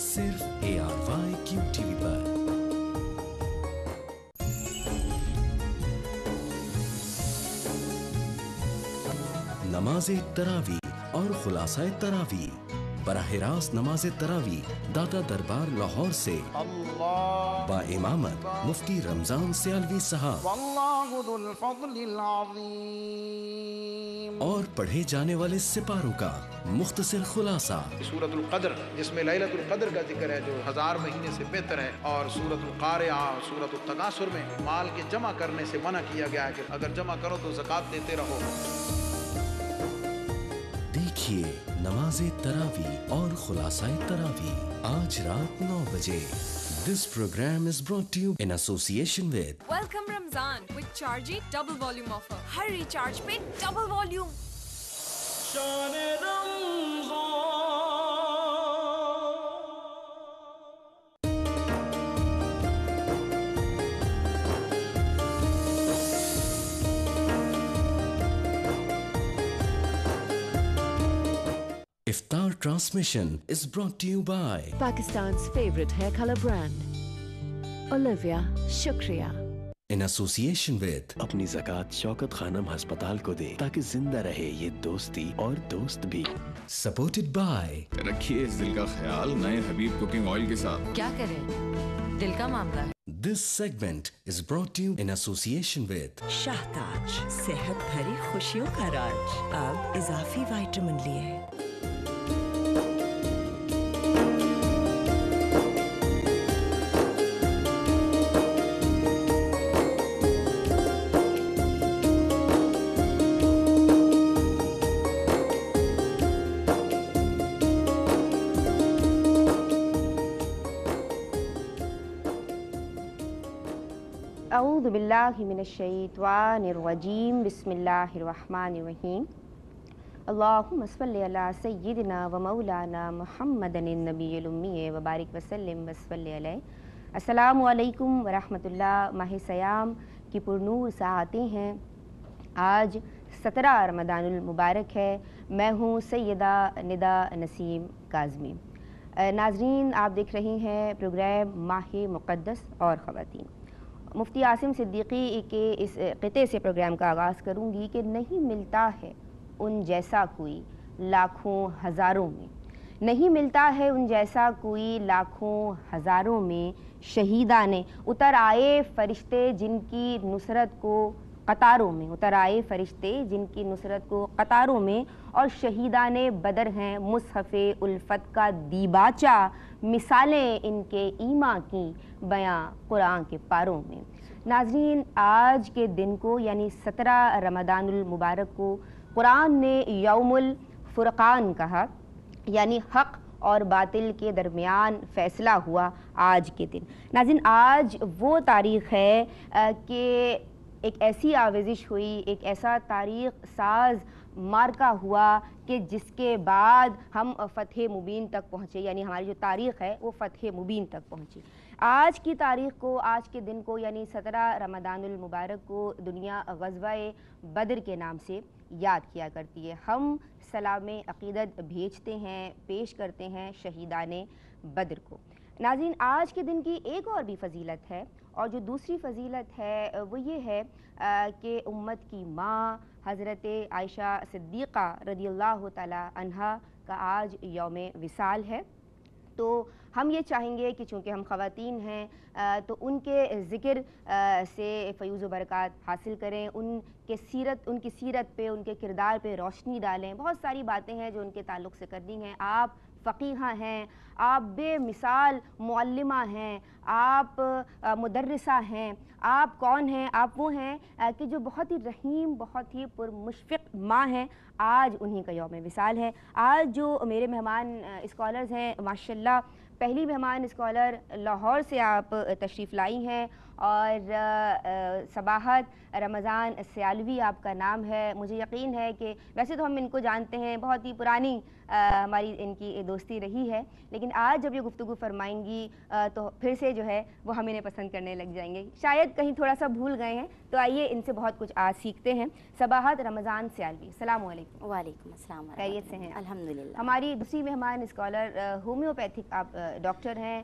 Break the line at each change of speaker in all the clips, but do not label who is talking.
सिर्फ ARY Cube TV पर। नमाज़े तरावी और खुलासा तरावी बराह रास्त नमाज तरावी दाता दरबार लाहौर से बा इमामत मुफ्ती रमजान सियालवी साहब और पढ़े जाने वाले सिपारों का मुख्तसर खुलासा।
सूरतुल क़द्र जिसमें लैलतुल क़द्र का जिक्र है जो 1000 महीने से बेहतर है, और सूरतुल क़ारिआ सूरतुल तकासुर में माल के जमा करने से मना किया गया है कि अगर जमा करो तो ज़कात देते रहो।
देखिए नमाज़े तरावी और खुलासाए तरावी आज रात 9 बजे। This program is brought to you in association with
Welcome Ramzan with Chargy double volume offer. Her recharge पे double volume.
Iftar transmission is brought to you by
Pakistan's favorite hair color brand, Olivia Shukriya.
in association with
अपनी ज़कात शौकत खानम हस्पताल को दे ताकि जिंदा रहे ये दोस्ती और दोस्त भी।
supported by
रखिए इस दिल का ख्याल नए हबीब कुकिंग ऑयल के साथ।
क्या करें, दिल का मामला है।
This segment is brought to you in association with
Shahtaj सेहत भरी खुशियों का राज, अब इजाफी विटामिन लिए।
अऊज़ु बिल्लाहि मिनश्शैतानिर्रजीम बिस्मिल्लाहिर्रहमानिर्रहीम अल्लाहुम्मा सल्लि अला सय्यिदिना व मौलाना मुहम्मदिन नबिय्यिल उम्मी व बारिक व सल्लिम व सल्लि अलैहि। अस्सलामु अलैकुम व रहमतुल्लाह। माह सयाम की पुरनूर साआतें हैं। आज 17 रमज़ानुल मुबारक है। मैं हूँ सैयदा निदा नसीम काज़मी। नाज़रीन, आप देख रही हैं प्रोग्राम माह मुक़द्दस और ख़वातीन। मुफ्ती आसिम सिद्दीकी के इस क़िते से प्रोग्राम का आगाज़ करूँगी कि नहीं मिलता है उन जैसा कोई लाखों हज़ारों में, नहीं मिलता है उन जैसा कोई लाखों हज़ारों में। शहीदा ने उतर आए फ़रिश्ते जिनकी नुसरत को कतारों में, उतर आए फ़रिश्ते जिनकी नुसरत को कतारों में, और शहीदान बदर हैं मुसहफ़े उल्फत का दीबाचा, मिसालें इनके ईमा की बयां कुरान के पारों में। नाज़रीन, आज के दिन को यानी 17 रमज़ानुल मुबारक को कुरान ने यौमुल फ़ुरक़ान कहा, यानी हक़ और बातिल के दरमियान फ़ैसला हुआ आज के दिन। नाज़रीन, आज वो तारीख़ है कि एक ऐसी आवेज़िश हुई, एक ऐसा तारीख़ साज मार्का हुआ कि जिसके बाद हम फ़तह मुबीन तक पहुँचे, यानी हमारी जो तारीख़ है वो फ़तह मुबीन तक पहुँची। आज की तारीख़ को, आज के दिन को यानी 17 रमज़ानुल मुबारक को दुनिया ग़ज़वा-ए बद्र के नाम से याद किया करती है। हम सलाम अक़ीदत भेजते हैं, पेश करते हैं शहीदान बद्र को। नाज़रीन, आज के दिन की एक और भी फ़जीलत है, और जो दूसरी फ़जीलत है वो ये है कि उम्मत की माँ हज़रत आयशा सिद्दीक़ा रज़ियल्लाहु तआला अन्हा का आज यौम विसाल है। तो हम ये चाहेंगे कि चूँकि हम ख़वातीन हैं तो उनके ज़िक्र से फ़यूज़ व बरक़ात हासिल करें, उनकी सीरत पे, उनके किरदार पे रोशनी डालें। बहुत सारी बातें हैं जो उनके ताल्लुक़ से करनी हैं। आप फ़क़ीहा हैं, आप बेमिसाल मुअल्लिमा हैं, आप मुदर्रिसा हैं। आप कौन हैं? आप वो हैं कि जो बहुत ही रहीम, बहुत ही पुरमुशफ़िक़ माँ हैं। आज उन्हीं का यौम विसाल है। आज जो मेरे मेहमान स्कॉलर्स हैं, माशाल्लाह पहली मेहमान स्कॉलर लाहौर से आप तशरीफ़ लाई हैं, और सबाहत रमज़ान सियालवी आपका नाम है। मुझे यकीन है कि वैसे तो हम इनको जानते हैं, बहुत ही पुरानी हमारी इनकी दोस्ती रही है, लेकिन आज जब ये गुफ्तगू फरमाएंगी तो फिर से जो है वो हम इन्हें पसंद करने लग जाएंगे। शायद कहीं थोड़ा सा भूल गए हैं, तो आइए इनसे बहुत कुछ आज सीखते हैं। सबाहत रमज़ान सियालवी, अस्सलामु अलैकुम। علیکم.
وعلیکم السلام.
خیریت سے ہیں؟
الحمدللہ.
ہماری دوسری مہمان اسکالر ہومیوپیتھک آپ ڈاکٹر ہیں,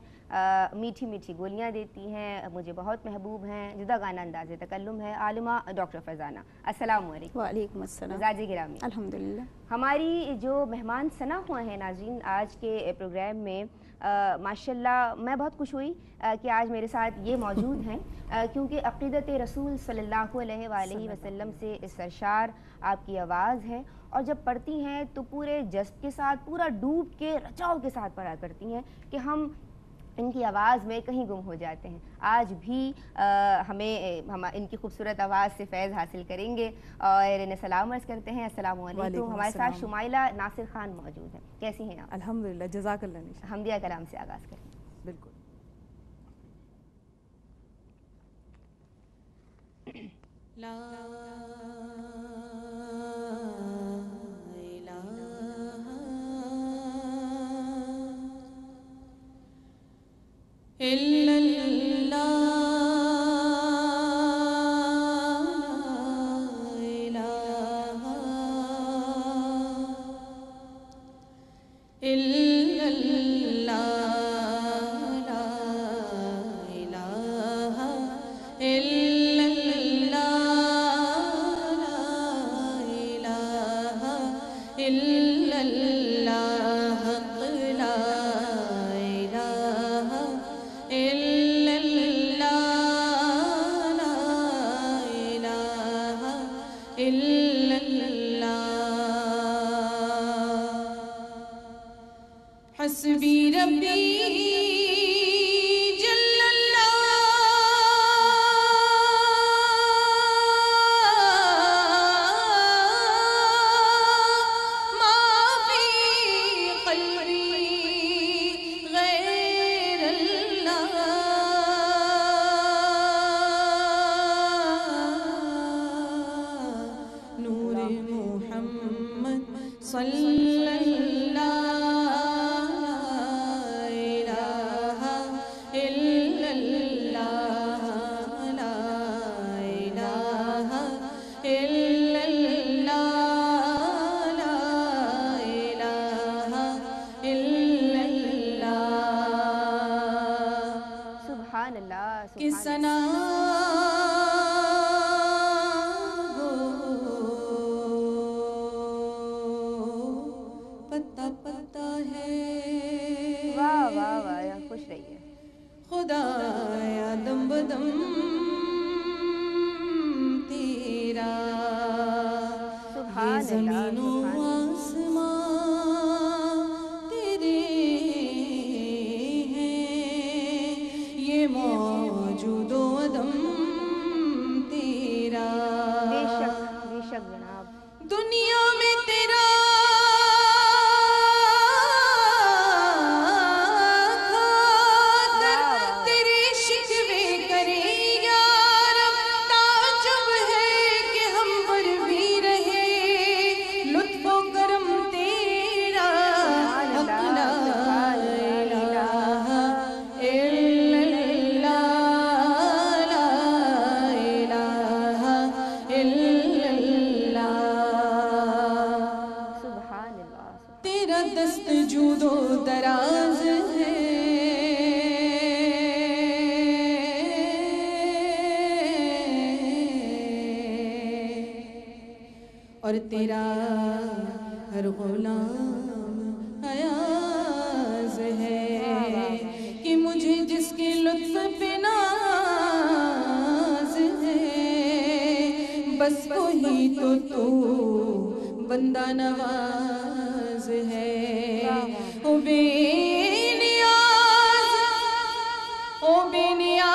میٹھی میٹھی گولیاں دیتی ہیں, مجھے بہت محبوب ہیں, جداگانہ انداز تکلم ہے, عالمہ ڈاکٹر فرزانہ. السلام علیکم.
وعلیکم السلام.
مزاج گرامی.
الحمدللہ.
ہماری جو مہمان ثنا ہوئے ہیں ناظرین آج کے پروگرام میں, ماشاءاللہ میں بہت خوش ہوئی کہ آج میرے ساتھ یہ موجود ہیں, کیونکہ عقیدت رسول صلی اللہ علیہ وآلہ وسلم سے سرشار آپ کی آواز ہے, اور جب پڑھتی ہیں تو پورے جذب کے ساتھ, پورا ڈوب کے رچاؤ کے ساتھ پڑھا کرتی ہیں کہ ہم ان کی آواز میں کہیں گم ہو جاتے ہیں. آج بھی ہم ان کی خوبصورت آواز سے فیض حاصل کریں گے, اور انہیں سلام عرض کرتے ہیں. السلام علیکم. ہمارے ساتھ شمائلہ ناصر خان موجود ہیں. کیسی ہیں آپ؟
الحمدللہ. جزاک اللہ.
حمدیہ کلام سے آغاز کریں.
بالکل. لا إلا الله لا إله إلا الله لا إله إلا الله لا إله إلا الله لا إله إلا الله لا إله إلا الله حسبي ربي جل الله ما في قلبي غير الله نور محمد صلى خدایا دم بدم تیرا یہ زمین و آسمان تیرے ہیں, یہ موجود و عدم تیرا. بے شک جناب. دنیا میں تیرا اور تیرا ہر غلام ایاز ہے کہ مجھے جس کے لطف پہ ناز ہے, بس وہی تو بندہ نواز ہے. او بے نیاز, او بے نیاز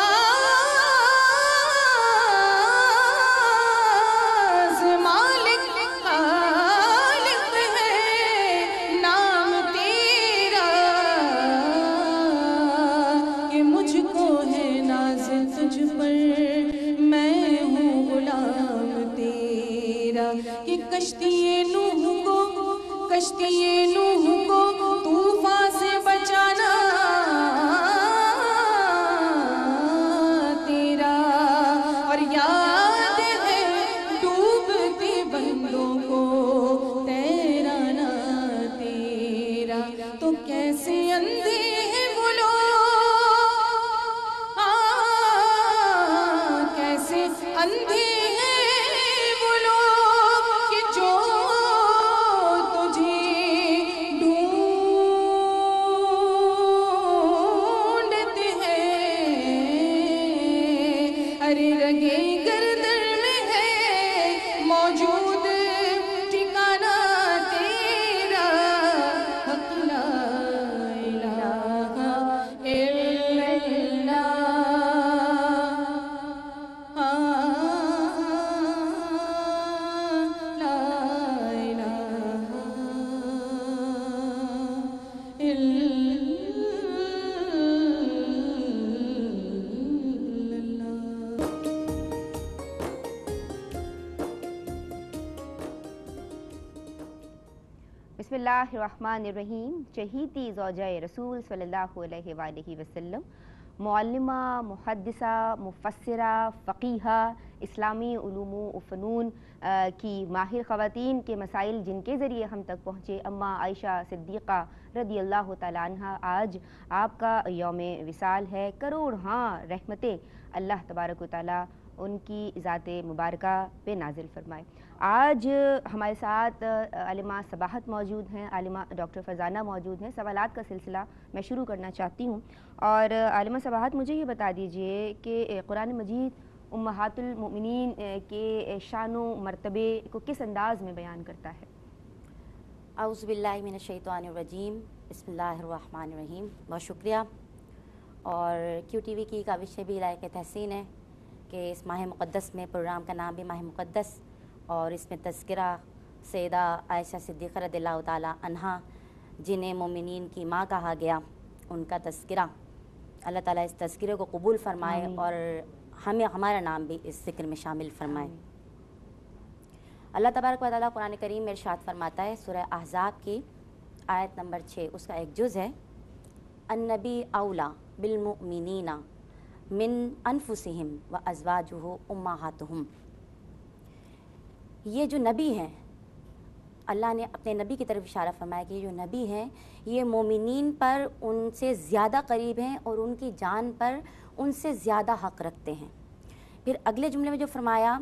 کشتی نوح کو طوفان سے بچانا تیرا, اور یاد ہے ڈوبتے بندوں کو
बिस्मिल्लाहिर्रहमानिर्रहीम। चहीती ज़ौजाए रसूल सल्लल्लाहु अलैहि वालैहि वसल्लम, मुअल्लिमा, मुहद्दिसा, मुफस्सिरा, फ़क़ीहा, इस्लामी उलूम व फ़नून की माहिर ख़वातीन के मसाइल जिनके ज़रिए हम तक पहुँचे, अम्मा आयशा सिद्दीक़ा रदियल्लाहु ताला अन्हा, आज आपका यौम विसाल है। करोड़ हाँ रहमतें अल्लाह तबारक व तआला उनकी ज़ाते मुबारका पे नाजिल फरमाए। आज हमारे साथ आलिमा सबाहत मौजूद हैं, आलिमा डॉक्टर फ़रज़ाना मौजूद हैं। सवालात का सिलसिला मैं शुरू करना चाहती हूँ। और आलिमा सबाहत, मुझे ये बता दीजिए कि कुरान मजीद उम्महातुल मोमिनीन के शानो मर्तबे को किस अंदाज़ में बयान करता है?
औज़ु बिल्लाहि मिनश शैतानिर रजीम, बिस्मिल्लाहिर रहमानिर रहीम। बहुत शुक्रिया। और QTV की काविश से भी लायक तहसीन है कि इस माह मुक़द्दस में, प्रोग्राम का नाम भी माह मुक़द्दस, और इसमें तज़किरा सैयदा आयशा सिद्दीक़ा रज़ियल्लाहु ताला अन्हा, जिन्हें मोमिनीन की माँ कहा गया, उनका तज़किरा, अल्लाह ताला इस तज़किरे को कबूल फ़रमाए और हमें हमारा नाम भी इस ज़िक्र में शामिल फ़रमाए। अल्लाह तबारक व तआला कुरान करीम में इरशाद फ़रमाता है, सूरह अहज़ाब की आयत नंबर 6, उसका एक जुज़ है, अन्नबी औला बिलमुमिनीना मिन अनफुसिहिम व अज़वाजुहु उम्माहातुहुम। ये जो नबी हैं, अल्लाह ने अपने नबी की तरफ इशारा फरमाया कि ये जो नबी हैं ये मोमिनीन पर उनसे ज़्यादा करीब हैं और उनकी जान पर उनसे ज़्यादा हक़ रखते हैं। फिर अगले जुमले में जो फरमाया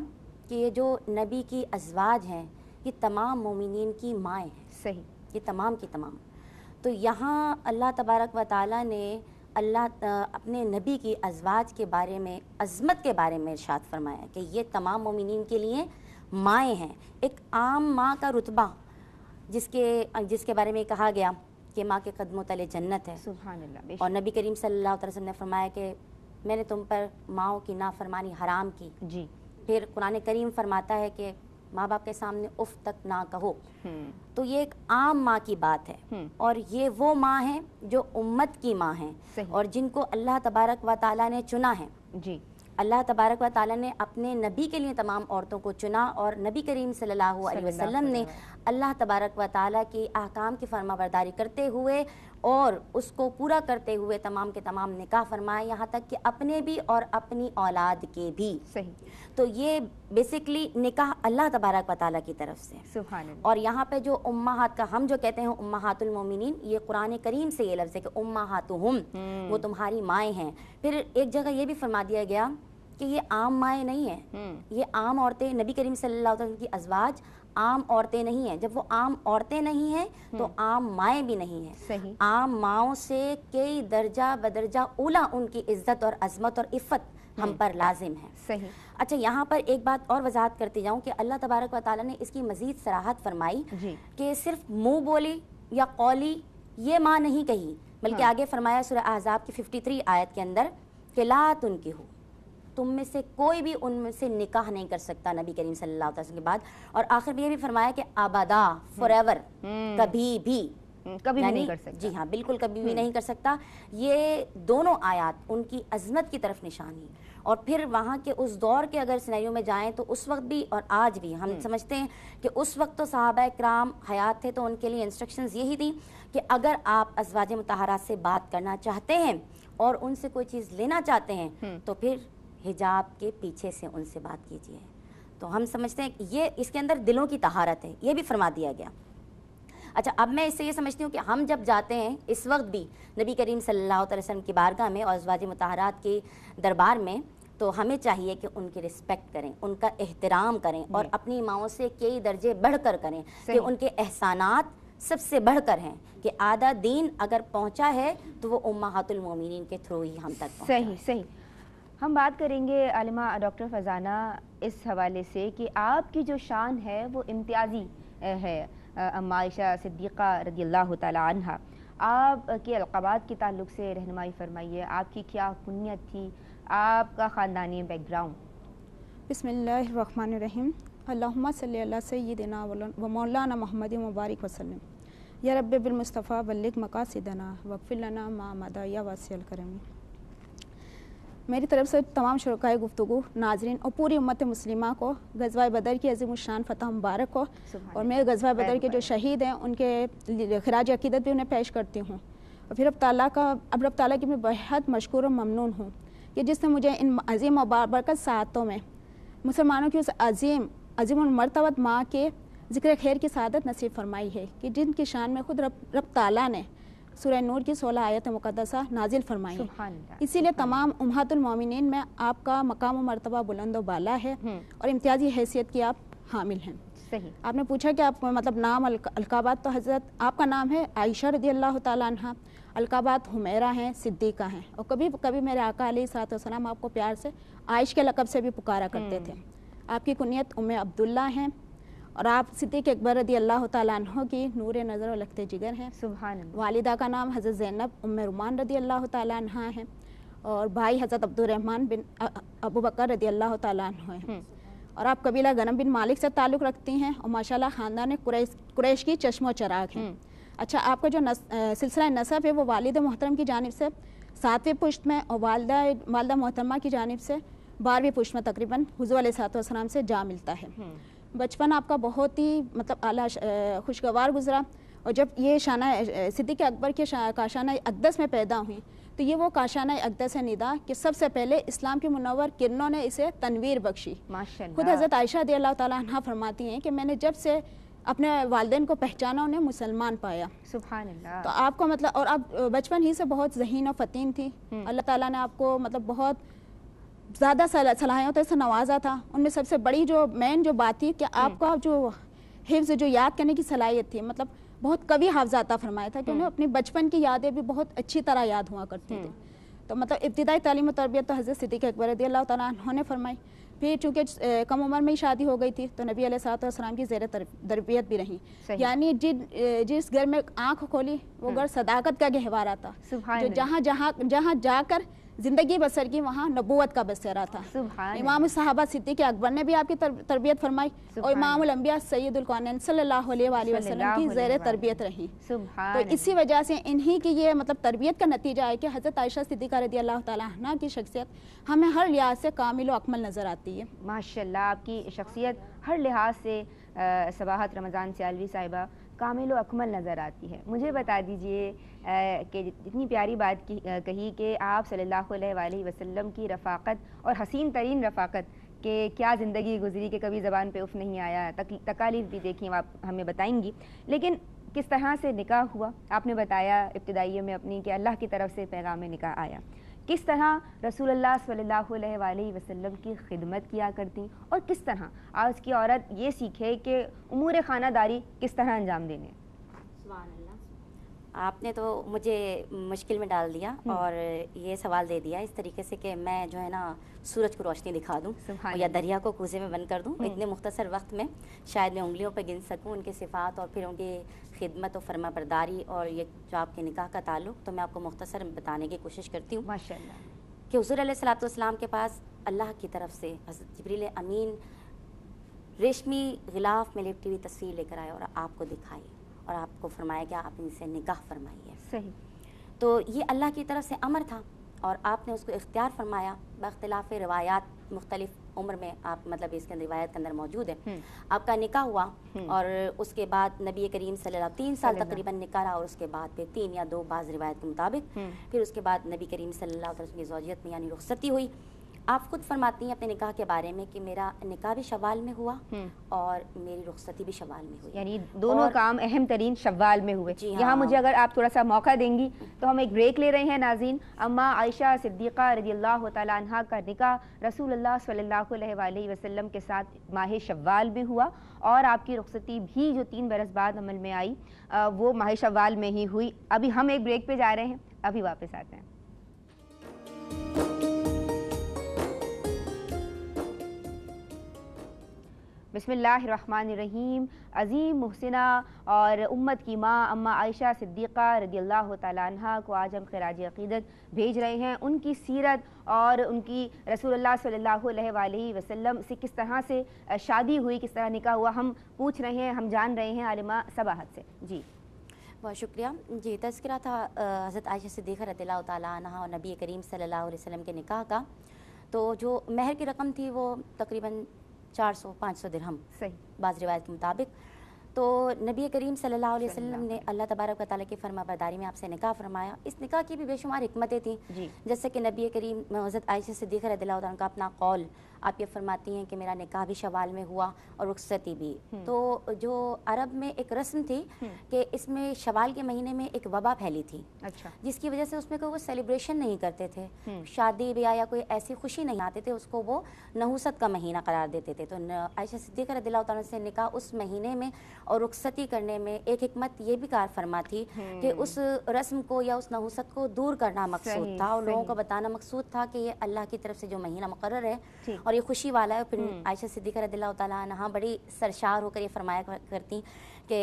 कि ये जो नबी की अज़वाज हैं ये तमाम मोमिनीन की माएँ हैं।
सही,
ये तमाम की तमाम। तो यहाँ अल्लाह तबारक व तआला ने अपने नबी की अज़वाज के बारे में, अज़मत के बारे में इरशाद फरमाया कि ये तमाम मोमिनीन के लिए माएँ हैं। एक आम माँ का रुतबा जिसके बारे में कहा गया कि माँ के कदमों तले जन्नत है।
सुभान अल्लाह।
और नबी करीम सल्लल्लाहु अलैहि वसल्लम ने फरमाया कि मैंने तुम पर माँओं की नाफरमानी हराम की।
जी।
फिर कुरान करीम फरमाता है कि माँ बाप के सामने उफ तक ना कहो। तो ये एक आम माँ की बात है, और ये वो माँ है जो उम्मत की माँ है और जिनको अल्लाह तबारक व तआला ने चुना है।
जी।
अल्लाह तबारक व तआला ने अपने नबी के लिए तमाम औरतों को चुना और नबी करीम सल्लल्लाहु अलैहि वसल्लम ने अल्लाह तबारक व तआला की अहकाम की फरमाबरदारी करते हुए और उसको पूरा करते हुए तमाम के तमाम निकाह फरमाए, यहाँ तक कि अपने भी और अपनी औलाद के भी।
सही।
तो ये बेसिकली निकाह अल्लाह तबारक व तआला की तरफ से।
सुभान अल्लाह।
और यहाँ पे जो उम्माहात का हम जो कहते हैं उम्माहातुल मोमिनीन, ये कुरान करीम से ये लफ्ज़ है कि उम्माहातुहुम, वो तुम्हारी माएँ हैं। फिर एक जगह ये भी फरमा दिया गया कि ये आम माएँ नहीं हैं, ये आम औरतें, नबी करीम सल्लल्लाहु अलैहि वसल्लम की अज़वाज आम औरतें नहीं हैं। जब वो आम औरतें नहीं हैं तो आम माएँ भी नहीं हैं।
सही।
आम माओं से कई दर्जा बदर्जा ऊला उनकी इज़्ज़त और अज़मत और इफ़्फ़त हम पर लाजिम है।
सही।
अच्छा, यहाँ पर एक बात और वजाहत करती जाऊँ कि अल्लाह तबारक व तआला ने इसकी मज़ीद सराहत फरमाई कि सिर्फ मुँह बोली या कौली ये माँ नहीं कही, बल्कि आगे फरमाया सूरह अहज़ाब की 53 आयत के अंदर कि ला तुनकिहू, तुम में से कोई भी उनमें से निकाह नहीं कर सकता नबी करीम सल्लल्लाहु अलैहि वसल्लम के बाद। और आखिर में ये भी फरमाया कि अबदा, फॉरएवर, कभी भी
नहीं कर सकता।
जी हाँ, बिल्कुल कभी भी नहीं कर सकता। ये दोनों आयात उनकी अजमत की तरफ निशानी। और फिर वहाँ के उस दौर के अगर सिनेरियो में जाएं तो उस वक्त भी और आज भी हम समझते हैं कि उस वक्त तो सहाबा किराम हयात थे, तो उनके लिए इंस्ट्रक्शंस यही थी कि अगर आप अज़वाज मुतहरात से बात करना चाहते हैं और उनसे कोई चीज़ लेना चाहते हैं तो फिर हिजाब के पीछे से उनसे बात कीजिए। तो हम समझते हैं कि ये इसके अंदर दिलों की तहारत है, ये भी फरमा दिया गया। अच्छा, अब मैं इससे ये समझती हूँ कि हम जब जाते हैं इस वक्त भी नबी करीम सल्लल्लाहु अलैहि वसल्लम की बारगाह में और अज़वाज मुतहरात के दरबार में, तो हमें चाहिए कि उनकी रिस्पेक्ट करें, उनका एहतराम करें और अपनी माओं से कई दर्जे बढ़कर करें कि उनके एहसानात सबसे बढ़कर हैं कि आधा दीन अगर पहुँचा है तो वो उम्माहातुल मोमिनीन के थ्रू ही हम तक पहुँचा।
सही सही। हम बात करेंगे आलिमा डॉक्टर फ़रज़ाना इस हवाले से कि आपकी जो शान है वो इम्तियाज़ी है। अम्मा आयशा सिद्दीक़ा रज़ियल्लाहु ताला अन्हा, आपके अलक़ाबात के ताल्लुक़ से रहनुमाई फरमाइए। आपकी क्या कुन्यत थी, आपका ख़ानदानी बैकग्राउंड?
बिस्मिल्लाहिर्रहमानिर्रहीम। अल्लाहुम्मा सल्ली अला सय्यिदिना व मौलाना मुहम्मद मुबारक वसल्लम। या रब्बि बिल मुस्तफ़ा बल्लिग मक़ासिदना वग़फ़िर लना मा मदा या वासिअल करमी। मेरी तरफ से तमाम शुरकाए गुफ्तगू, नाजरीन और पूरी उम्मत मुस्लिमा को गज़वा बदर की अज़ीमुश्शान फ़तह मुबारक हो। और मैं गज़वा बदर के जो शहीद हैं उनके खिराज अक़ीदत भी उन्हें पेश करती हूँ। और फिर रब ताला की मैं बेहद मशकूर और ममनून हूँ कि जिसने मुझे इन अज़ीम और बाबरकत सातों में मुसलमानों की उस अज़ीम मर्तबत माँ के ज़िक्र खैर की सआदत नसीब फरमाई है कि जिनकी शान में खुद रब ताला ने सूरह नूर की 16 आयत मुक़द्दसा नाजिल फरमाई है। इसीलिए तमाम उम्महातुल मोमिनीन में आपका मकाम व मर्तबा बुलंद व बाला है और इम्तियाजी हैसियत की आप हामिल हैं।
सही।
आपने पूछा कि आप मतलब नाम अलकाबात, तो हज़रत आपका नाम है आयशा रज़ियल्लाहु ताला अन्हा, अलकाबात हुमैरा हैं, सिद्दीक़ा हैं, और कभी कभी मेरे आका अलैहिस्सलातु वस्सलाम आपको प्यार से आयश के लक़ब से भी पुकारा करते थे। आपकी कुनियत उम्मे अब्दुल्ला हैं और आप सिद्दीक़ अकबर रज़ियल्लाहु ताला अन्हु की नूर नज़र और लख्ते जिगर हैं।
सुभान अल्लाह।
वालिदा का नाम हज़रत ज़ैनब उम्मे रुमान रज़ियल्लाहु ताला अन्हा है और भाई हज़रत अब्दुर्रहमान बिन अबू बकर रज़ियल्लाहु ताला अन्हु हैं। और आप कबीला गनम बिन मालिक से ताल्लुक़ रखती हैं और माशाल्लाह ख़ानदान कुरैश की चश्मो चराग हैं। अच्छा, आपका जो सिलसिला नसब है वो वालिद मोहतरम की जानिब से 7वें पुश्त में और वालिदा मोहतरमा की जानिब से 12वीं पुश्त में तकरीबन हुज़ूर अलैहिस्सलातु वस्सलाम से जा मिलता है। बचपन आपका बहुत ही मतलब आला खुशगवार गुजरा और जब ये शाना सिद्दीक़ अकबर के काशाना अक़दस में पैदा हुई तो ये वो काशाना अक़दस है निदा कि सबसे पहले इस्लाम की मुनव्वर किरणों ने इसे तनवीर बख्शी।
माशाअल्लाह।
खुद हज़रत आयशा रज़ियल्लाहु ताला अन्हा फरमाती हैं कि मैंने जब से अपने वालिदैन को पहचाना उन्हें मुसलमान पाया।
सुभान अल्लाह।
तो आपको मतलब और आप बचपन ही से बहुत ज़हीन और फ़तीन थी। अल्लाह ताला ने आपको मतलब बहुत ज़्यादा सलाहियतों से नवाजा था। उनमें सबसे बड़ी जो मेन जो बात थी कि आपका जो हिफ्ज़ जो याद करने की सलाहियत थी, मतलब बहुत कवि हाफ़ज़ा अता फरमाया था कि उन्हें अपनी बचपन की यादें भी बहुत अच्छी तरह याद हुआ करती थी। तो मतलब इब्तिदाई तालीम और तरबियत तो हज़रत सिद्दीक़ अकबर रज़ियल्लाहु ताला अन्हु ने फरमाई। फिर चूँकि कम उम्र में ही शादी हो गई थी तो नबी अलैहिस्सलातु वस्सलाम की ज़ेर तरबियत भी रही। यानी जिस घर में आँख खोली वो घर सदाकत का गहवारा था, जो जहाँ जाकर ज़िंदगी बसर की वहाँ नबूवत का बसेरा था। इमाम सहाबा सिद्दीक़ अकबर ने भी आपकी तरबियत फरमाई और इमामुल अंबिया सैयदुल कौनैन सल्लल्लाहु अलैहि वसल्लम की ज़ेर तरबियत रही। तो इसी वजह से इन्हीं की ये मतलब तरबियत का नतीजा है कि हज़रत आयशा सिद्दीक़ा रज़ियल्लाहु ताला अन्हा की शख्सियत हमें हर लिहाज से कामिल व अकमल नज़र आती है।
माशाअल्लाह, आपकी शख्सियत हर लिहाज से सबाहत रमज़ान सियालवी साहिबा कामिल व अकमल नज़र आती है। मुझे बता दीजिए कि जितनी प्यारी बात कही कि आप सल्लल्लाहु अलैहि वसल्लम की रफ़ाक़त और हसीन तरीन रफ़ाक़त के क्या ज़िंदगी गुजरी कि कभी ज़बान पे उफ़ नहीं आया, तकालीफ भी देखी आप हमें बताएंगी। लेकिन किस तरह से निकाह हुआ आपने बताया इब्तिदाइये में अपनी कि अल्लाह की तरफ से पैगाम निकाह आया। किस तरह रसूलुल्लाह सल्लल्लाहु अलैहि वसल्लम की खिदमत किया करती और किस तरह आज की औरत ये सीखे कि उमूर खानादारी किस तरह अंजाम देने।
आपने तो मुझे मुश्किल में डाल दिया और ये सवाल दे दिया इस तरीके से कि मैं जो है ना सूरज को रोशनी दिखा दूँ या दरिया को कूजे में बंद कर दूँ। इतने मुख्तसर वक्त में शायद मैं उंगलियों पर गिन सकूँ उनके सिफ़ात और फिर उनकी खिदमत और फरमाबरदारी और ये जो आपके निकाह का ताल्लुक़, तो मैं आपको मुख्तसर बताने की कोशिश करती हूँ।
माशाअल्लाह।
कि हुज़ूर अलैहिस्सलातु वस्सलाम के पास अल्लाह की तरफ से हज़रत जिब्रील अमीन रेशमी गिलाफ में लिपटी हुई तस्वीर लेकर आए और आपको दिखाई और आपको फरमाया कि आप इनसे निकाह फरमाइए।
सही।
तो ये अल्लाह की तरफ से अमर था और आपने उसको इख्तियार फरमाया। बख्तिलाफ़ रिवायात मुख्तलिफ उम्र में आप मतलब इसके अंदर रिवायत के अंदर मौजूद है। आपका निकाह हुआ और उसके बाद नबी करीम सल्लल्लाहु 3 साल तकरीबन निकाह रहा और उसके बाद फिर 3 या 2 बाज़ रिवायत के मुताबिक फिर उसके बाद नबी करीम सल्लल्लाहु अलैहि वसल्लम की ज़ौजियत में यानी रुखसती हुई। आप खुद फरमाती हैं अपने निकाह के बारे में कि मेरा निकाह भी शव्वाल में हुआ और मेरी रुखसती भी शव्वाल में हुई,
यानी दोनों काम अहम तरीन शव्वाल में हुए।
हाँ।
यहाँ मुझे अगर आप थोड़ा सा मौका देंगी तो हम एक ब्रेक ले रहे हैं नाज़रीन। अम्मा आयशा सिद्दीक़ा रज़ियल्लाहु ताला अन्हा का निकाह रसूलुल्लाह सल्लल्लाहु अलैहि वसल्लम के साथ माह शव्वाल में हुआ और आपकी रुखसती भी जो 3 बरस बाद अमल में आई वो माह शव्वाल में ही हुई। अभी हम एक ब्रेक पे जा रहे हैं, अभी वापस आते हैं। बिस्मिल्लाहिर्रहमानिर्रहीम। अज़ीम मुहसिना और उम्मत की माँ अम्मा आयशा सिद्दीक़ा रज़ियल्लाहु ताला अन्हा को आज हम खिराज अक़ीदत भेज रहे हैं। उनकी सीरत और उनकी रसूलुल्लाह सल्लल्लाहु अलैहि वसल्लम से किस तरह से शादी हुई, किस तरह निकाह हुआ, हम पूछ रहे हैं, हम जान रहे हैं आलिमा सबाहत से। जी
बहुत शुक्रिया जी। तज़किरा था हज़रत आयशा सिद्दीक़ा रज़ियल्लाहु ताला अन्हा और नबी करीम सल्लल्लाहु अलैहि वसल्लम के निकाह का। तो जो महर की रकम थी वो तकरीबन 400-500 दिरहम,
सही,
बाज़ रिवायत के मुताबिक। तो नबी करीम सल्लल्लाहु अलैहि वसल्लम ने अल्लाह तबारक व तआला की फरमाबरदारी में आपसे निकाह फरमाया। इस निकाह की भी बेशुमार हिकमतें थी, जैसे कि नबी करीम हज़रत आयशा सिद्दीक़ा रज़ियल्लाहु ताला का अपना कौल, आप ये फरमाती हैं कि मेरा निकाह भी शवाल में हुआ और रुखसती भी। तो जो अरब में एक रस्म थी कि इसमें शवाल के महीने में एक वबा फैली थी, अच्छा, जिसकी वजह से उसमें कोई वो सेलिब्रेशन नहीं करते थे, शादी ब्याह या कोई ऐसी खुशी नहीं आते थे, उसको वो नहुसत का महीना करार देते थे। तो आयशा सिद्दीक़ा रज़ियल्लाहु ताला से निकाह उस महीने में और रुखसती करने में एक हिकमत ये भी कार फरमा थी कि उस रस्म को या उस नहुसत को दूर करना मकसूद था और लोगों को बताना मकसूद था कि ये अल्लाह की तरफ से जो महीना मुकर्रर है और ये खुशी वाला है। फिर आयशा सिद्दीक़ा रज़ियल्लाहु ताला अन्हा बड़ी सरशार होकर ये फरमाया करती कि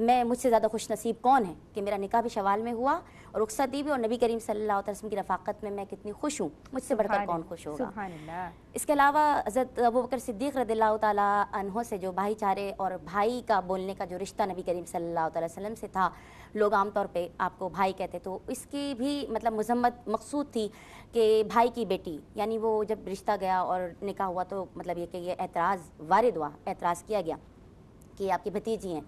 मैं मुझसे ज़्यादा खुश नसीब कौन है कि मेरा निकाह भी शवाल में हुआ और रुखसती भी, और नबी करीम सल्लल्लाहु अलैहि वसल्लम की रफ़ाक़त में मैं कितनी खुश हूँ, मुझसे बढ़कर कौन खुश होगा। इसके अलावा हज़रत अबू बकर सिद्दीक़ रज़ियल्लाहु ताला अन्हो से जो भाईचारे और भाई का बोलने का जो रिश्ता नबी करीम सल्लल्लाहु अलैहि वसल्लम से था, लोग आमतौर पे आपको भाई कहते, तो इसकी भी मतलब मज़म्मत मकसूद थी कि भाई की बेटी, यानी वो जब रिश्ता गया और निकाह हुआ तो मतलब ये कि ये एतराज़ वारिद हुआ, एतराज़ किया गया कि आपकी भतीजी हैं।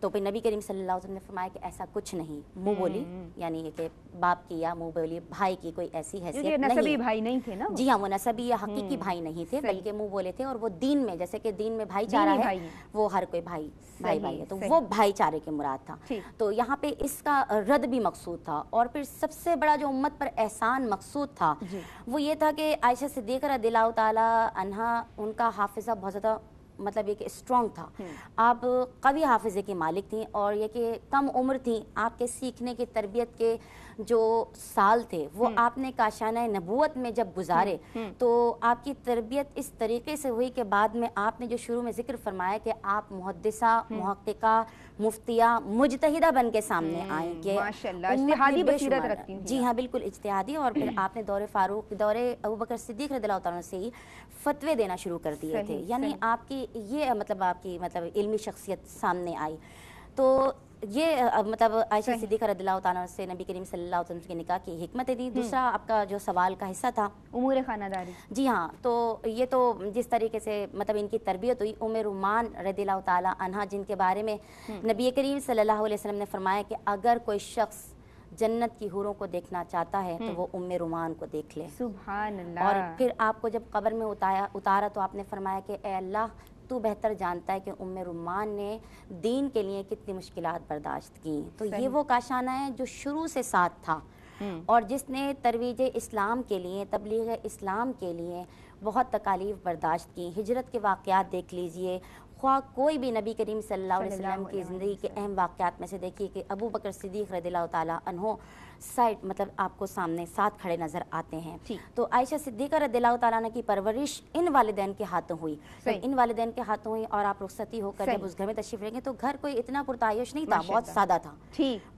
तो फिर नबी करीम सल्लल्लाहु अलैहि वसल्लम ने फरमाया कि ऐसा कुछ नहीं, मुँह बोली, यानी कि बाप की या मुँह बोली भाई की कोई ऐसी हैसियत नहीं,
नसबी भाई नहीं थे ना,
जी हाँ, वो नसबी या हकीकी भाई नहीं थे, बल्कि मुँह बोले थे। और वो दीन में, जैसे कि दीन में भाईचारा है, वो हर कोई भाई है, तो वो भाईचारे की मुराद था। तो यहाँ पे इसका रद्द भी मकसूद था। और फिर सबसे बड़ा जो उम्मत पर एहसान मकसूद था वो ये था कि आयशा सिद्दीक़ा रज़ियल्लाहु ताला अन्हा, उनका हाफिज़ा बहुत ज़्यादा मतलब ये कि स्ट्रॉन्ग था, आप कवी हाफिज़े की मालिक थी और ये कि कम उम्र थी, आपके सीखने की तरबियत के जो साल थे वो आपने काशाना नबूवत में जब गुजारे तो आपकी तरबियत इस तरीके से हुई कि बाद में आपने जो शुरू में जिक्र फरमाया कि आप मुहद्दिसा, मुहक्किका, मुफ्तिया, मुजतहिदा बन के सामने आई कि
माशाल्लाह इज्तिहादी बसीरत रखती हैं।
जी हाँ, बिल्कुल इज्तिहादी। और फिर आपने दौरे फारूक, दौरे अबू बकर सिद्दीक़ रज़ियल्लाहु ताला से ही फतवे देना शुरू कर दिए थे, यानी आपकी ये मतलब आपकी मतलब इल्मी शख्सियत सामने आई। तो ये मतलब आयशा सिद्दीक़ा रज़ियल्लाहु ताला से नबी करीम सल्लल्लाहु अलैहि वसल्लम के निकाह की हिकमत थी। दूसरा आपका जो सवाल का हिस्सा था
उमूर खानादारी,
जी हाँ, तो ये तो जिस तरीके से मतलब इनकी तरबियत हुई, उम्मे रुमान रज़ियल्लाहु ताला अन्हा, जिनके बारे में नबी करीम सल्लल्लाहु अलैहि वसल्लम ने फरमाया कि अगर कोई शख्स जन्नत की हूरों को देखना चाहता है तो वो उम्मे रुमान को देख ले।
सुभान अल्लाह।
और फिर आपको जब कब्र में उतारा तो आपने फरमाया कि ए अल्लाह, तू बेहतर जानता है कि उम्मे रुमान ने दीन के लिए कितनी मुश्किलात बर्दाश्त की। तो ये वो काशाना है जो शुरू से साथ था और जिसने तरवीज इस्लाम के लिए, तबलीग इस्लाम के लिए बहुत तकालीफ बर्दाश्त की। हिजरत के वाक़यात देख लीजिए, ख्वाह कोई भी नबी करीम सल्लल्लाहु अलैहि वसल्लम की ज़िंदगी के अहम वाक़यात में से देखिए कि अबू बकर सिद्दीक़ रज़ियल्लाहु ताला अन्हो साइड मतलब आपको सामने साथ खड़े नज़र आते हैं। तो आयशा सिद्दीक़ा रज़ियल्लाहु ताला अन्हा की परवरिश इन वालिदैन के हाथों हुई, इन वालिदैन के हाथों हुई और आप रुखसती होकर जब उस घर में तशरीफ़ लेंगे तो घर कोई इतना पुरतायुश नहीं था, बहुत सादा था।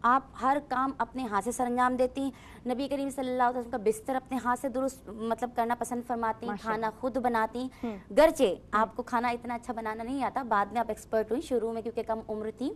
आप हर काम अपने हाथ से सरंजाम देती, नबी करीम सल्लल्लाहु अलैहि वसल्लम का बिस्तर अपने हाथ से दुरुस्त मतलब करना पसंद फरमाती, खाना खुद बनाती। गरचे आपको खाना इतना अच्छा बनाना नहीं आता, बाद में आप एक्सपर्ट हुई, शुरू में क्योंकि कम उम्र थी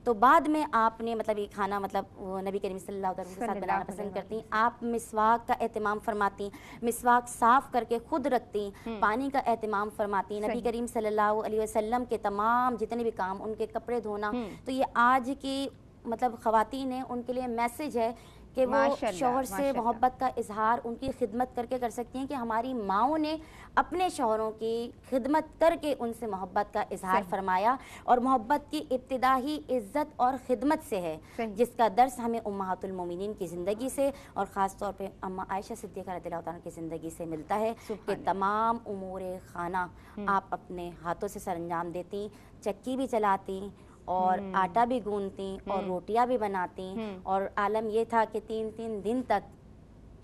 तो बाद में आपने मतलब ये खाना मतलब नबी करीम सल्लल्लाहु अलैहि वसल्लम के साथ बनाना पसंद करती। आप मिसवाक का एहतमाम फरमाती, मिसवाक साफ करके खुद रखती, पानी का एहतमाम फरमाती। नबी करीम सल्लल्लाहु अलैहि वसल्लम के तमाम जितने भी काम, उनके कपड़े धोना, तो ये आज की मतलब ख़वातीन है उनके लिए मैसेज है कि वो शौहर से मोहब्बत का इजहार उनकी खिदमत करके कर सकती हैं कि हमारी माओं ने अपने शौहरों की खिदमत करके उनसे मोहब्बत का इजहार फरमाया और मोहब्बत की इब्तिदा ही इज़्ज़त और ख़िदमत से है, जिसका दर्स हमें उम्महातुल मोमिनीन की ज़िंदगी से और ख़ास तौर पे अम्मा आयशा सिद्दीक़ा रज़ियल्लाहु ताला की ज़िंदगी से मिलता है कि तमाम उमूरे खाना आप अपने हाथों से सरंजाम देती, चक्की भी चलाती और आटा भी गूंथती और रोटियां भी बनाती। और आलम ये था कि 3-3 दिन तक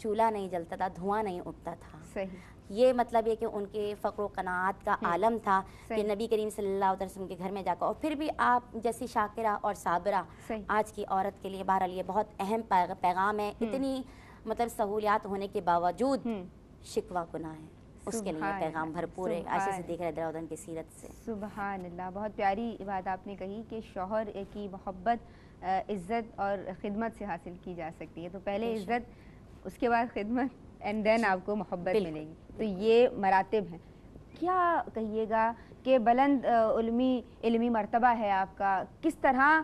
चूल्हा नहीं जलता था, धुआं नहीं उठता था। सही। ये मतलब ये कि उनके फ़क्र कनात का आलम था कि नबी करीम सल्लल्लाहु अलैहि वसल्लम के घर में जाकर और फिर भी आप जैसी शाकिरा और साबिरा आज की औरत के लिए बहरहाल ये बहुत अहम पैगाम है। इतनी मतलब सहूलियात होने के बावजूद शिकवा गुनाह है, उसके लिए पैगाम भरपूर है आयशा सिद्दीक़ा रज़ियल्लाहु अन्हा की सीरत से।
सुभान अल्लाह, बहुत प्यारी बात आपने कही कि शौहर की मोहब्बत عزت اور خدمت سے حاصل کی جا سکتی ہے. تو پہلے عزت, اس کے بعد خدمت, اینڈ دین آپ کو محبت ملے گی. تو یہ مراتب ہیں. کیا کہیے گا کہ بلند علمی مرتبہ ہے آپ کا, کس طرح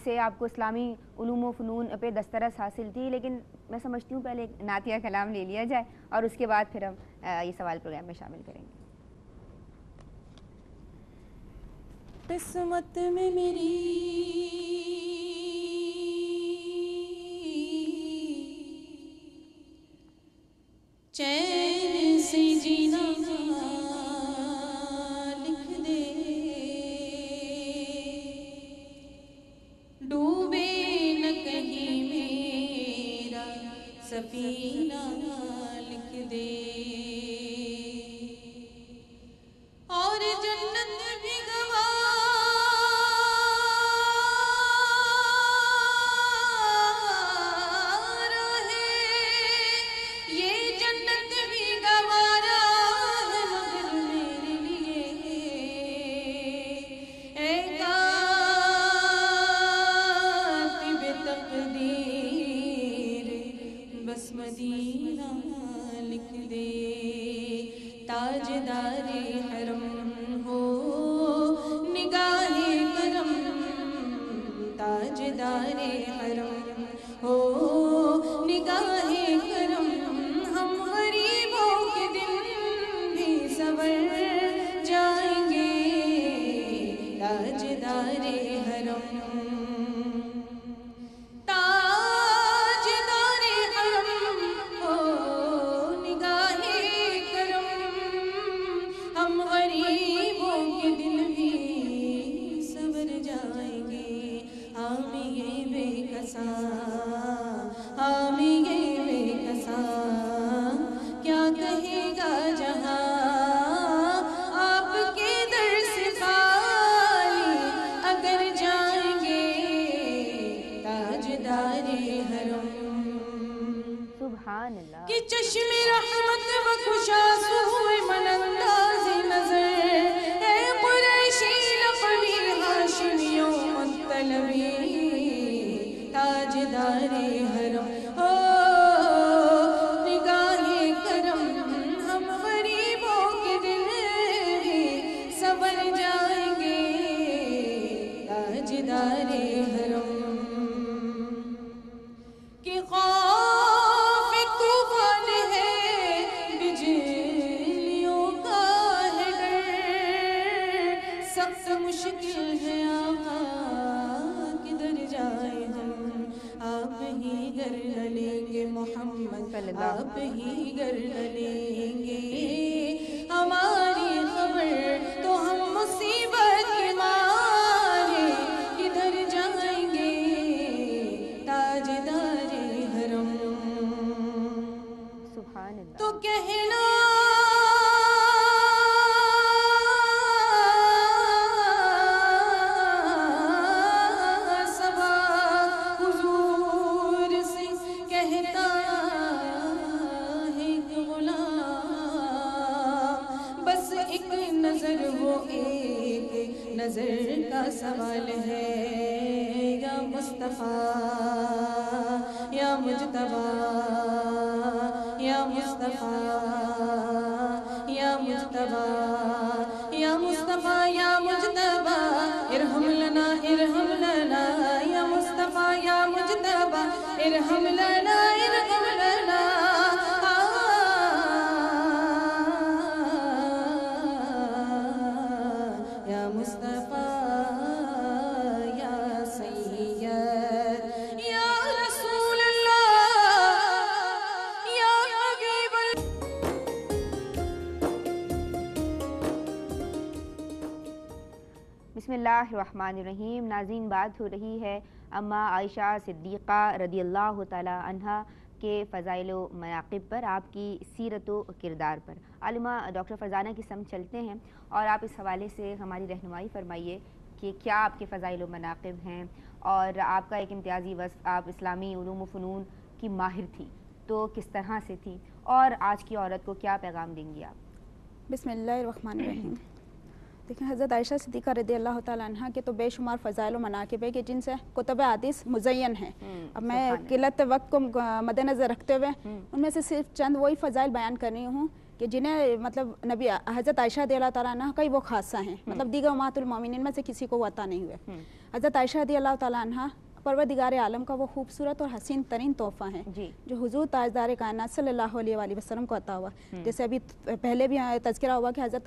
سے آپ کو اسلامی علوم و فنون پہ دسترس حاصل تھی؟ لیکن میں سمجھتی ہوں پہلے ایک نعتیہ کلام لے لیا جائے اور اس کے بعد پھر ہم یہ سوال پروگرام میں شامل کریں گے.
قسمت میں میری چین سے جینا لکھ دے, ڈوبے نہ کہیں میرا سفینہ لکھ دے, اور جنت بھی گوارا ہے, یہ جنت بھی گوارا ہے مگر میرے لیے اے کاتب تقدیر بس مدینہ لکھ دے. تاجدار حرم ہو نگاہ کرم, تاجدار حرم ہو نگاہ کرم, ہم غریبوں کے دن بھی سنور جائیں گے. تاجدار حرم, تاجدار حرم ہو نگاہ کرم, ہم غریبوں کے دل بھی سنور جائیں گے. ہم یہ بے کساں, ہم یہ بے کساں, کیا کہے گا جہاں آپ کے در سے خالی اگر جائیں گے. تاجدار حرم
سبحان اللہ.
کہ چشم رحمت و خوشا سوئے من انداز نظر, اے قریشی لقبی ہاشمیوں مطلبی. تاجدار حرم ہو نگاہ کرم, ہم غریبوں کے دل بھی سنور جائیں گے. تاجدار حرم کہ خوف طوفان ہے, بجلیوں کا ہے ڈر, سخت مشکل ہے آقا کدھر جائیں ہم, آپ ہی گر نہ لیں گے محمد, آپ ہی گر نہ لیں گے ہماری خبر تو ہم مصیبت کے مارے کدھر جائیں گے. تاجدار حرم
سبحان اللہ.
تو کہنا سبا حضور سے کہتا ہے ایک غلام, بس ایک نظر وہ ایک نظر کا سوال ہے. یا مصطفیٰ یا مجتبیٰ, یا مصطفیٰ یا مجتبیٰ, یا مصطفیٰ یا مجتبیٰ, ارحم لنا ارحم لنا, یا مصطفیٰ یا مجتبیٰ, ارحم لنا ارحم لنا. یا مصطفیٰ یا سید یا رسول اللہ یا حبیب
بسم اللہ الرحمن الرحیم. ناظرین, بات ہو رہی ہے اما عائشہ صدیقہ رضی اللہ تعالی عنہا کے فضائل و مناقب پر, آپ کی سیرت و کردار پر. عالمہ ڈاکٹر فرزانہ کی سمجھ چلتے ہیں اور آپ اس حوالے سے ہماری رہنمائی فرمائیے کہ کیا آپ کے فضائل و مناقب ہیں, اور آپ کا ایک امتیازی وصف, آپ اسلامی علوم و فنون کی ماہر تھی, تو کس طرح سے تھی, اور آج کی عورت کو کیا پیغام دیں گی آپ؟
بسم اللہ الرحمن الرحیم. देखें हज़रत आयशा सिद्दीक़ा रज़ी अल्लाह ताला अन्हा के तो बेशुमार फ़ज़ाइल व मनाक़िब है कि जिनसे कुतुब हदीस मुज़य्यन है। अब मैं किल्लत वक्त को मद्देनज़र रखते हुए उनमें से सिर्फ चंद वही फ़ज़ाइल बयान कर रही हूँ कि जिन्हें मतलब नबी हज़रत आयशा रज़ी अल्लाह ताला अन्हा का ही वो खासा हैं, मतलब दीगर उम्महातुल मोमिनीन में से किसी को वो अता नहीं हुए। हज़रत आयशा रज़ी अल्लाह ताला अन्हा परवरदिगार आलम का वो खूबसूरत और हसीन तरीन तोहफ़ा है जो हुजूर ताजदार कायनात सल्लल्लाहु अलैहि वसल्लम को अता हुआ। जैसे अभी पहले भी तज़किरा हुआ कि हज़रत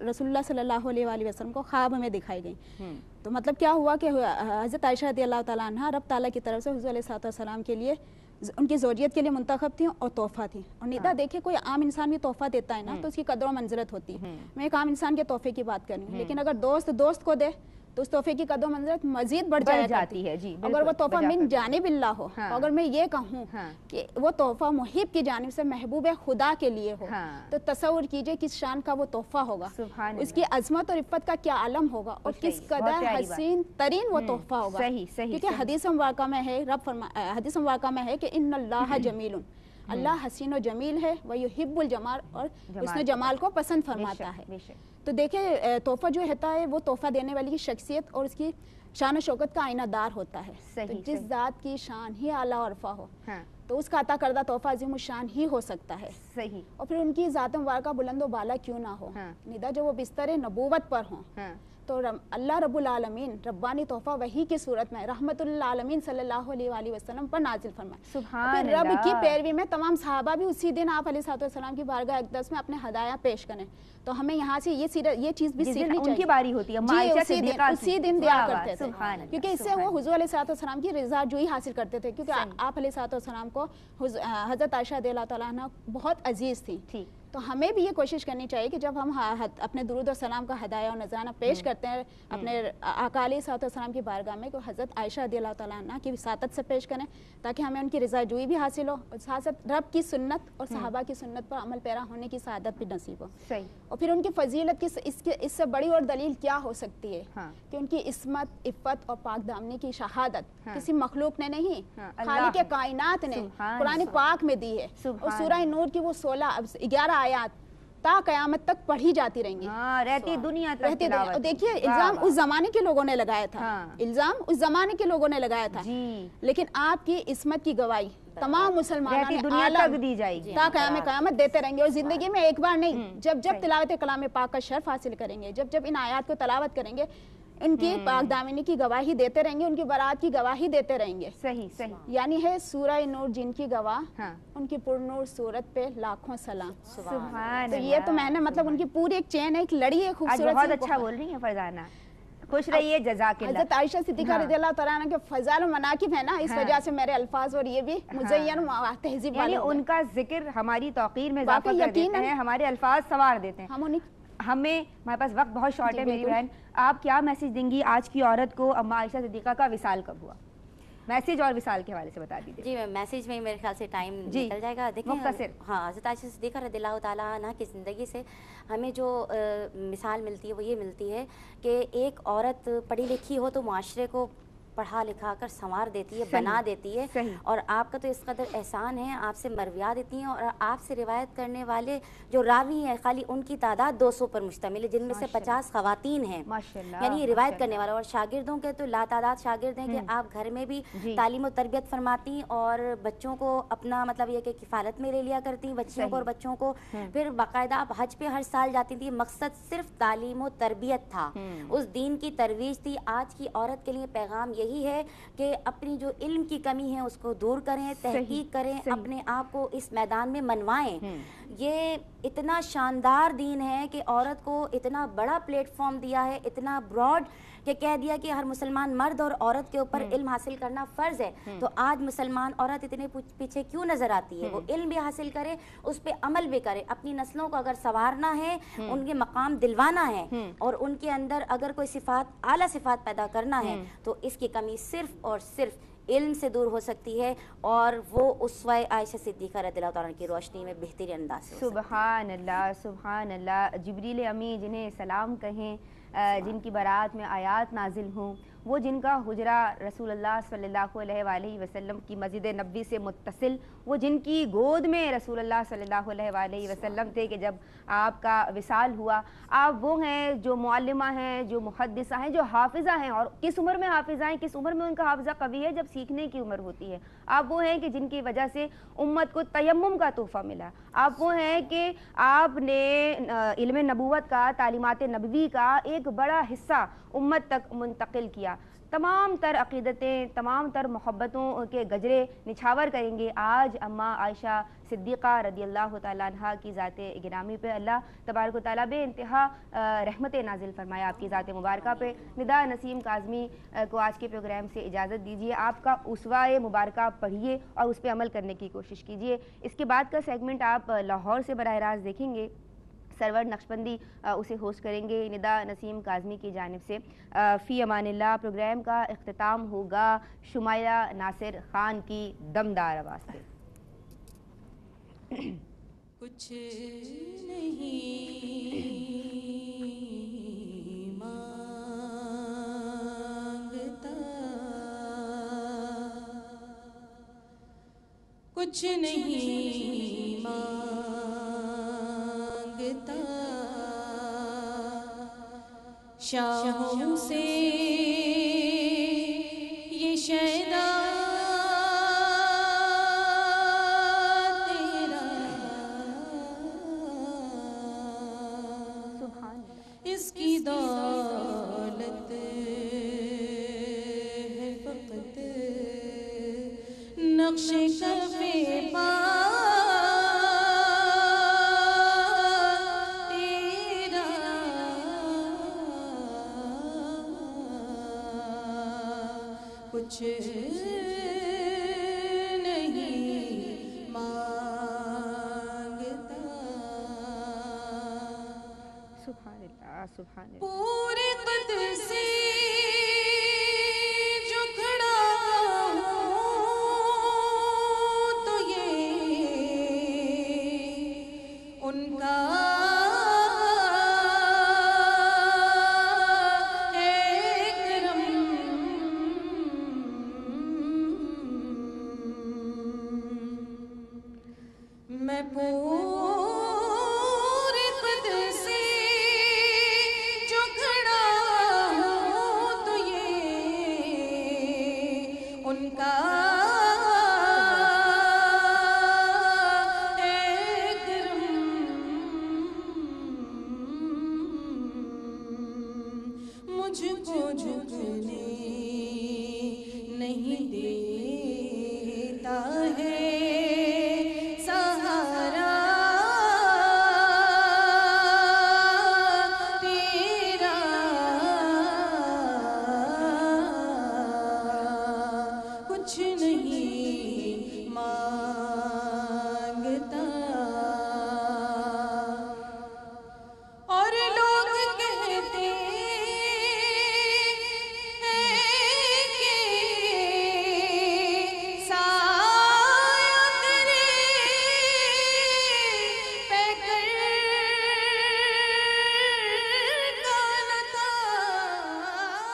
रसूलुल्लाह सल्लल्लाहु अलैहि वसल्लम को ख्वाब में दिखाई गई। तो मतलब क्या हुआ कि हज़रत आयशा रज़ियल्लाहु ताला अन्हा रब ताला की तरफ से हुज़ूर अलैहिस्सलाम के लिए उनकी ज़ौजियत के लिए मुंतखब थी और तोहफ़ा थी। और निदा देखिए कोई आम इंसान भी तोहफ़ा देता है ना तो उसकी कदर व मंज़रत होती है। मैं एक आम इंसान के तोहफ़े की बात कर रही हूँ, लेकिन अगर दोस्त को दे तो उस तोहफे की कदर मंजरत मजीद बढ़ जाती है। जी, अगर वो तोहफा मिन जानिबिल्लाह हो, अगर मैं ये कहूँ कि वो तोहफा मुहिब की जानिब से महबूब खुदा के लिए हो, तो तसव्वुर कीजिए किस शान का वो तोहफा होगा, उसकी अजमत और इफ़्फ़त का क्या आलम होगा और किस कदर हसीन तरीन वो तोहफा होगा। क्योंकि हदीस मुबारका में है, हदीस मुबारका में है कि इन्नल्लाह जमीलुन, अल्लाह हसीन और जमील है, वह युहिब्बुल जमाल, और उसने जमाल को पसंद फरमाता है। तो देखिए तोहफा जो होता है वो तोहफा देने वाली की शख्सियत और उसकी शान शौकत का आईनादार होता है। तो जिस ज़ात की शान ही आला और अरफा हो तो उसका अता करदा तोहफा अज़ीम शान ही हो सकता है। सही। और फिर उनकी ज़ात मुबारका बुलंद व बाला क्यों ना हो, निदा जो वो बिस्तर नबूवत पर हो, तो अल्लाह रब्बुल आलमीन रब्बानी तोहफा वही की सूरत में रहमतुल आलमीन सल्लल्लाहु अलैहि वसल्लम पर नाजिल फरमाए। सुभान अल्लाह। रब की पैरवी में तमाम सहाबा भी उसी दिन आप अलैहिस्सलाम की बारगाह अक़दस में अपने हदाया पेश करें। तो हमें यहाँ से ये चीज़ भी सीखनी चाहिए। उनकी बारी होती है, उसी दिन दिया करते थे, क्योंकि इससे वो हुज़ूर अलैहिस्सलाम की रज़ा जुई हासिल करते थे। क्योंकि आप अलैहिस्सलाम को हज़रत आयशा रज़ियल्लाहु ताला अन्हा बहुत अजीज़ थी। तो हमें भी ये कोशिश करनी चाहिए कि जब हम अपने दुरूद और सलाम का हदाया और नजराना पेश करते हैं अपने आका अलैहिस्सलाम की बारगाह में, तो हज़रत आयशा रज़ियल्लाहु ताला अन्हा की विसातत से पेश करें ताकि हमें उनकी रज़ा जुई भी हासिल हो और साथ साथ रब की सुन्नत और सहाबा की सुन्नत पर अमल पैरा होने की सआदत भी नसीब हो। सही। और फिर उनकी फजीलत की इससे बड़ी और दलील क्या हो सकती है कि उनकी इस्मत, इफ़्फ़त और पाक दामनी की शहादत किसी मखलूक ने नहीं, खालिक कायनात ने कुरान पाक में दी है। और सूरह नूर की वो 11 आयात ता कयामत तक पढ़ी जाती रहेंगी, रहती दुनिया तक। देखिए इल्जाम उस जमाने के लोगों ने लगाया था, इल्जाम उस जमाने के लोगों ने लगाया था, लेकिन आपकी इस्मत की गवाही तमाम मुसलमानों ने दुनिया तक दी जाएगी, ता कयामत देते रहेंगे। और जिंदगी में एक बार नहीं, जब जब तिलावत कलाम पाक का शर्फ हासिल करेंगे, जब जब इन आयात को तलावत करेंगे, उनकी पाक दामिनी की गवाही देते रहेंगे, उनकी बरात की गवाही देते रहेंगे। सही सही। यानी है सूरह नूर जिनकी गवाह, उनकी पुरनूर सूरत पे लाखों सलाम। सुभान। तो ये तो मैंने मतलब उनकी पूरी एक चेन है, एक लड़ी है खूबसूरत। बहुत अच्छा बोल रही है फरजाना, खुश रहिए, जज़ाकल्लाह। हज़रत आयशा सिद्दीक़ा रज़ियल्लाहु ताला अन्हा के फ़ज़ाइल और मनाक़िब है ना, इस वजह से मेरे अल्फाज और ये भी मुज़य्यन तहज़ीब वाले, उनका जिक्र हमारी तौक़ीर में इज़ाफ़ा कर देते हैं, हमारे अल्फाज सवार देते हैं। हमें हमारे पास वक्त बहुत शॉर्ट है मेरी बहन, आप क्या मैसेज देंगी आज की औरत को? अम्मा आयशा सिद्दीक़ा का विसाल कब हुआ? मैसेज और विसाल के हवाले से बता दीजिए। जी, मैसेज में मेरे ख्याल से टाइम निकल जाएगा। देखिए हाँ, हज़रत आयशा सिद्दीक़ा रज़ियल्लाहु ताला अन्हा की ज़िंदगी से हमें जो मिसाल मिलती है वो ये मिलती है कि एक औरत पढ़ी लिखी हो तो मुआशरे को पढ़ा लिखा कर संवार देती है, बना देती है। और आपका तो इस कदर एहसान है, आपसे मरवियात देती हैं, और आपसे रिवायत करने वाले जो रावी हैं खाली उनकी तादाद 200 पर मुश्तमिल है, जिनमें से 50 ख़वातीन हैं, यानी रिवायत करने वाला। और शागिर्दों के तो लातादाद शागिर्द हैं कि आप घर में भी तालीम और तरबियत फरमाती और बच्चों को अपना मतलब ये कि किफ़ालत में ले लिया करती, बच्चियों को और बच्चों को। फिर बाकायदा आप हज पे हर साल जाती थी, मकसद सिर्फ तालीम और तरबियत था, उस दीन की तरवीज थी। आज की औरत के लिए पैगाम यही है कि अपनी जो इल्म की कमी है उसको दूर करें, तहकीक करें, अपने आप को इस मैदान में मनवाएं। ये इतना शानदार दीन है कि औरत को इतना बड़ा प्लेटफॉर्म दिया है, इतना ब्रॉड कि कह दिया कि हर मुसलमान मर्द और औरत के ऊपर इल्म हासिल करना फ़र्ज़ है। तो आज मुसलमान औरत इतने पीछे क्यों नज़र आती है? वो इल्म भी हासिल करे, उस पर अमल भी करे, अपनी नस्लों को अगर संवारना है, उनके मकाम दिलवाना है और उनके अंदर अगर कोई सिफ़ात, आला सिफ़ात पैदा करना है, तो इसकी कमी सिर्फ़ और सिर्फ इल्म से दूर हो सकती है, और वो उस्वा आयशा सिद्दीक़ा रज़ियल्लाहु ताला की रोशनी में बेहतरीन अंदाज से। सुभान अल्लाह, सुभान अल्लाह। जिब्रील अमी जिन्हें सलाम कहें, जिनकी बारात में आयात नाजिल हों,
وہ جن کا حجرہ رسول اللہ صلی اللہ علیہ وآلہ وسلم کی مسجد نبوی سے متصل، وہ جن کی گود میں رسول اللہ صلی اللہ علیہ وآلہ وسلم تھے کہ جب آپ کا وصال ہوا. آپ وہ ہیں جو معلمہ ہیں، جو محدثہ ہیں، جو حافظہ ہیں. اور کس عمر میں حافظہ ہیں، کس عمر میں ان کا حافظہ قوی ہے؟ جب سیکھنے کی عمر ہوتی ہے. آپ وہ ہیں کہ جن کی وجہ سے امت کو تیمم کا تحفہ ملا. آپ وہ ہیں کہ آپ نے علم نبوت کا، تعلیمات نبوی کا ایک بڑا حصہ امت تک منتقل کیا. تمام تر عقیدتیں، تمام تر محبتوں کے گجرے نچھاور کریں گے آج اماں عائشہ صدیقہ رضی اللہ تعالیٰ عنہ کی ذات گرامی پہ. اللہ تبارک و تعالیٰ بے انتہا رحمت نازل فرمائے آپ کی ذات مبارکہ پہ. ندا نسیم کاظمی کو آج کے پروگرام سے اجازت دیجیے. آپ کا اسوہ مبارکہ پڑھیے اور اس پہ عمل کرنے کی کوشش کیجیے. اس کے بعد کا سیگمنٹ آپ لاہور سے براہ راست دیکھیں گے. سرور نقشبندی اسے ہوسٹ کریں گے ندا نسیم کاظمی کی جانب سے. فی امان اللہ. پروگرام کا اختتام ہوگا شمائلہ ناصر خان کی دمدار آواز سے.
کچھ نہیں مانگتا، کچھ نہیں مانگتا، شاہوں سے یہ شیدا اس کی دولت ہے فقط نقش کف پا تیرا، کچھ نہیں مانگتا.
سبحان اللہ، سبحان اللہ.
پورے قد سے جو کھڑا ہوں تو یہ ان کا ہے کرم. میں پورے